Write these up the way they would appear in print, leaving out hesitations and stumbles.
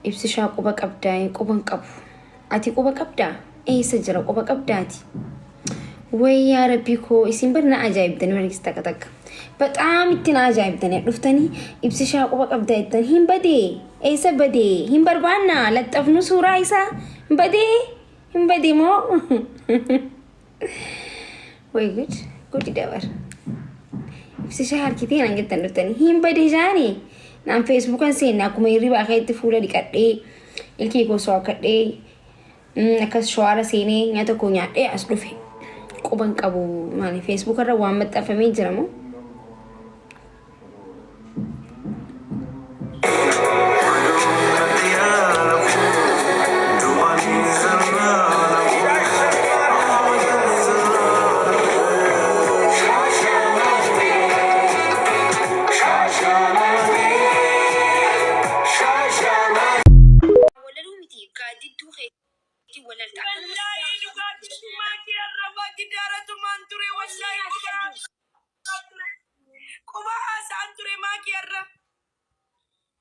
ibsishaa quba qabdaa quban qabu ati quba qabdaa eessa jira quba qabdaati way yaa rabbii koo isin barna ajaa'ibdan waliis takka በጣም እንትን አጃይብተን ያዱፍተኒ ibsisha quba qabda ittan hin bade eessa bade hin barbaanna laxafnu suura isa hin bade mo way good dabar ibsisha harkitee nan gettan duftani hin bade jaani nan facebook an seenna kuma riba kaytti fuula diqadhe ilki ko soo kadhe akas shawara seene nyata ko nyaadhe as dhufe quban qabu mani facebook irra waan maxxanfamee jira mo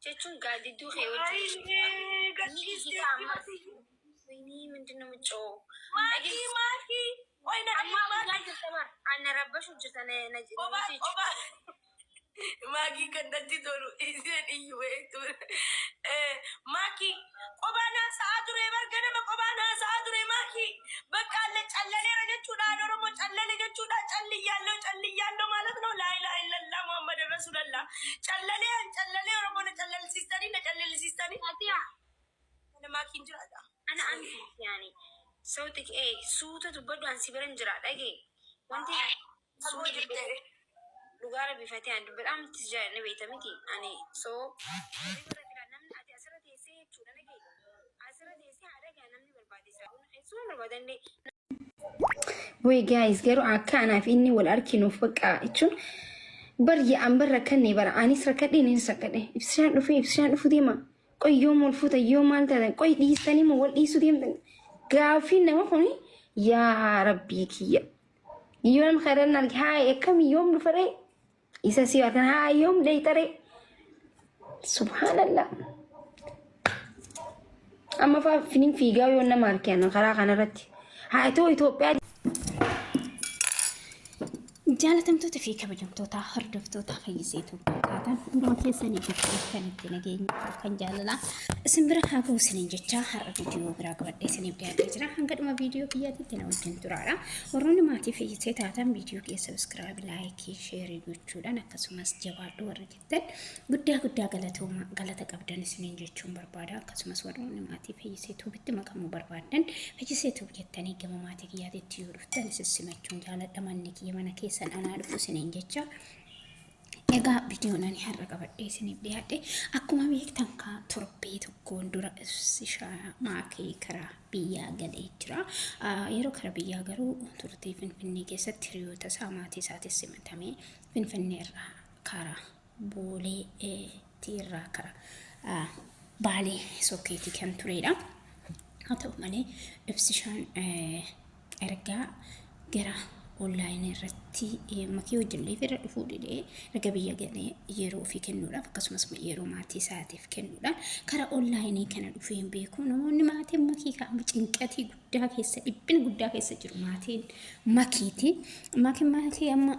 Cecun gadi tuh hewan. Ini mending muncul. Maki. Oh ini maki. Anak rabah sudah sana najis. Maki kan tadi dulu izin iwe itu. Maki. Obana saat dulu bergana mak obana saat dulu maki. Bekal callale raja cuda dorong mau callale raja cuda calliyallo malas no la ilaha illallah Muhammad Rasulullah. Callale orang mau callale sistani. Atia. Ana maki jurada. Ana anti yani. Sautik suuta tu badu ansi beranjurada ge. Wanti suuta lugar bifati andu beram tijja ne betamiti ani so Wait guys, gero akana fi inni wal arkinu faqa ichun bar ya ambarra kanni bar anis rakadi nin sakade ifshan dhufu dima qoy yom wal futa yom malta qoy dhiistani mo wal dhiisu deemtan gaafin nama kuni ya rabbi kiyya yom khairan al hay kam yom dhufare isa si akan hay yom daytare subhanallah amma fa finin fiigaa yoon nama arkeena karaa kanarratti haa itoo Itoophiyaa jaallatamtoota fi kabajamtoota hordoftoota fayyisee taatan hunduma keessanii kan itti nageenya kan jaalala isin bira haa ga'u isiniin jecha har'a viidiyoo biraa qabadhee isiniif dhiyaatee jira hanga dhuma viidiyoo kiyyaatitti na wajjin turaadha warroonni maatii fayyisee taatan viidiyoo kee sabiskiraayib laayikii sheerii gochuudhaan akkasumas jabaadhu warra jettan guddaa galata qabdan isiniin jechuun barbaada akkasumas warroonni maatii fayyisee tuubitti makamuu barbaadan fayyisee tuub jettanii gama maatii kiyyaatitti yoo dhuftan sissimachuun jaaladha manni kiyya mana keessa ana dhufu sinin jecha egaa viidiyoon ani har'a qabadhee isiniif dhiyaadhe akkuma beektan ka torbee tokkoon dura ibsisha maakii karaa biyyaa galee jira yeroo karaa biyyaa garuu turtii Finfinnee keessatti hiriyoota isaa maatii isaatiin simatamee Finfinnee irraa karaa Boolee irraa karaa Baalee Sookeetii kan turedha haa ta'u malee ibsishaan ergaa gara online irratti makii wajjin leefira dhufuu didee erga biyya galee yeroo fi kennuudhaaf akkasumas yeroo maatii isaatiif kennuudhaan karaa online kana dhufee hin beeku namoonni maatiin makii kan cinqatii guddaa keessa dhiphina guddaa keessa jiru maatiin makii amma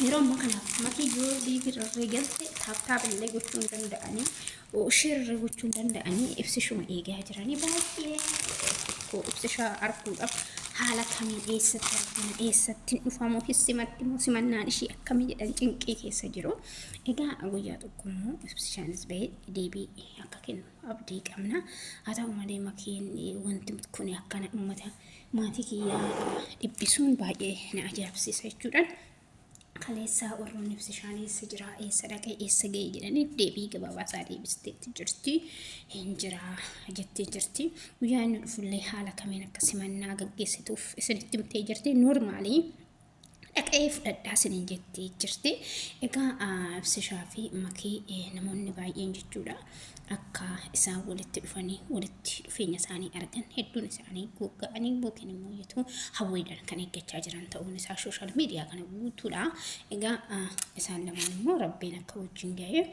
yeroo amma kanaaf makii yoo leefira reegalte taaptaap illee gochuu hin danda'anii shirri gochuu hin danda'anii ibsishuma eegaa jiranii baay'ee ibsishaa arguudhaaf haala kamiin eessatti dhufamoo hissimatti moo simannaan ishii akkamii jedhan cinqii keessa jiru egaa guyyaa tokko immoo ibsishaanis bahee deebii akka kennu abdii qabna haa ta'u malee makiin wanti kun akkana uummata maatii kiyyaa dhibbisuun baay'ee na ajaa'ibsiisa jechuudhaan kaleessa warroon ibsishaan eessa jira eessa dhaqee eessa ga'e jedhaniif deebii gabaabaasaa deebisteetti jirti hin jira jettee jirti guyyaa inni dhufullee haala kamiin akka simannaa gaggeessituuf isinitti himtee jirti noormaalii dhaqee fudhadhaa isiniin jettee jirti egaa ibsishaa fi makii namoonni baay'een jechuudha akka isaan walitti dhufanii walitti dhufeenya isaanii argan hedduun isaanii gogga'anii yookiin immoo yetu hawwiidhaan kan eeggachaa jiran ta'uun isaa sooshaal miidiyaa kana guutuudha egaa isaan lamaan immoo rabbiin akka wajjin ga'ee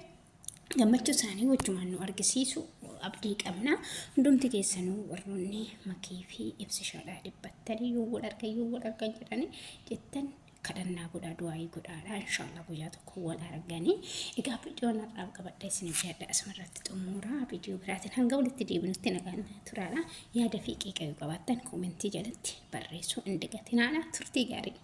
gammachuu isaanii wajjumaan nu argisiisu abdii qabna. Hundumti keessanuu warroonni makii fi ibsishaadhaa dhibbattanii yoo wal argan jedhanii jettan kadhannaa godhaa du'aayii godhaadha. Inshaallah guyyaa tokko wal arganii. Egaa viidiyoon har'aaf qabadhe isiniif yaadda asumarratti xumura. Viidiyoo biraatiin hanga walitti deebinutti nagaan turaadha. Yaada fi qeeqa yoo qabaattan koomentii jalatti barreessuu hin dagatinaa. Turtii gaarii.